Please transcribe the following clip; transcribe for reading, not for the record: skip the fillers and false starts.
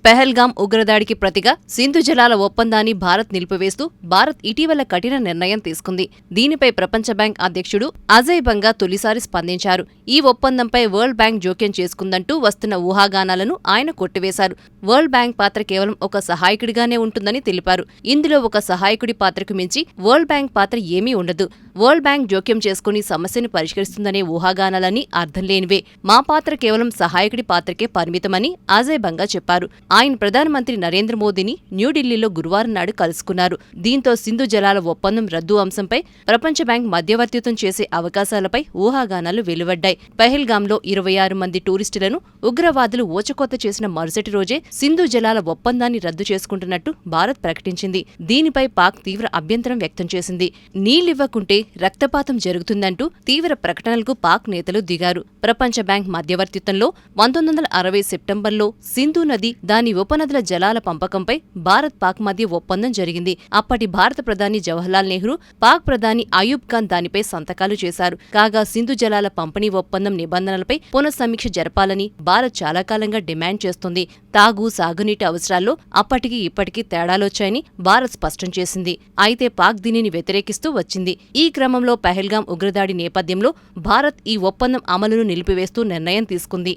పెహల్గాం ఉగ్రదాడికి ప్రతిగా సింధు జలాల ఒప్పందాన్ని భారత్ నిలిపివేస్తూ భారత్ ఇటీవల కఠిన నిర్ణయం తీసుకుంది. దీనిపై ప్రపంచ బ్యాంక్ అధ్యక్షుడు అజయ్ బంగా తొలిసారి స్పందించారు. ఈ ఒప్పందంపై వరల్డ్ బ్యాంక్ జోక్యం చేసుకుందంటూ వస్తున్న ఊహాగానాలను ఆయన కొట్టివేశారు. వరల్డ్ బ్యాంక్ పాత్ర కేవలం ఒక సహాయకుడిగానే ఉంటుందని తెలిపారు. ఇందులో ఒక సహాయకుడి పాత్రకు మించి వరల్డ్ బ్యాంక్ పాత్ర ఏమీ ఉండదు. వరల్డ్ బ్యాంక్ జోక్యం చేసుకుని సమస్యను పరిష్కరిస్తుందనే ఊహాగానాలన్నీ అర్థం లేనివే. మా పాత్ర కేవలం సహాయకుడి పాత్రకే పరిమితమని అజయ్ బంగా చెప్పారు. ఆయన ప్రధానమంత్రి నరేంద్ర మోదీని న్యూఢిల్లీలో గురువారం నాడు కలుసుకున్నారు. దీంతో సింధు జలాల ఒప్పందం రద్దు అంశంపై ప్రపంచ బ్యాంక్ మధ్యవర్తిత్వం చేసే అవకాశాలపై ఊహాగానాలు వెలువడ్డాయి. పెహల్గాంలో 26 మంది టూరిస్టులను ఉగ్రవాదులు ఊచకోత చేసిన మరుసటి రోజే సింధు జలాల ఒప్పందాన్ని రద్దు చేసుకుంటున్నట్టు భారత్ ప్రకటించింది. దీనిపై పాక్ తీవ్ర అభ్యంతరం వ్యక్తం చేసింది. నీళ్లివ్వకుంటే రక్తపాతం జరుగుతుందంటూ తీవ్ర ప్రకటనలకు పాక్ నేతలు దిగారు. ప్రపంచ బ్యాంక్ మధ్యవర్తిత్వంలో 1960 సెప్టెంబర్లో సింధు నది దాని ఉపనదుల జలాల పంపకంపై భారత్ పాక్ మధ్య ఒప్పందం జరిగింది. అప్పటి భారత ప్రధాని జవహర్లాల్ నెహ్రూ, పాక్ ప్రధాని అయూబ్ ఖాన్ దానిపై సంతకాలు చేశారు. కాగా సింధు జలాల పంపిణీ ఒప్పందం నిబంధనలపై పునఃసమీక్ష జరపాలని భారత్ చాలా కాలంగా డిమాండ్ చేస్తోంది. సాగునీటి అవసరాల్లో అప్పటికి ఇప్పటికీ తేడాలొచ్చాయని భారత్ స్పష్టం చేసింది. అయితే పాక్ దీనిని వ్యతిరేకిస్తూ వచ్చింది. ఈ క్రమంలో పెహల్గాం ఉగ్రదాడి నేపథ్యంలో భారత్ ఈ ఒప్పందం అమలును నిలిపివేస్తూ నిర్ణయం తీసుకుంది.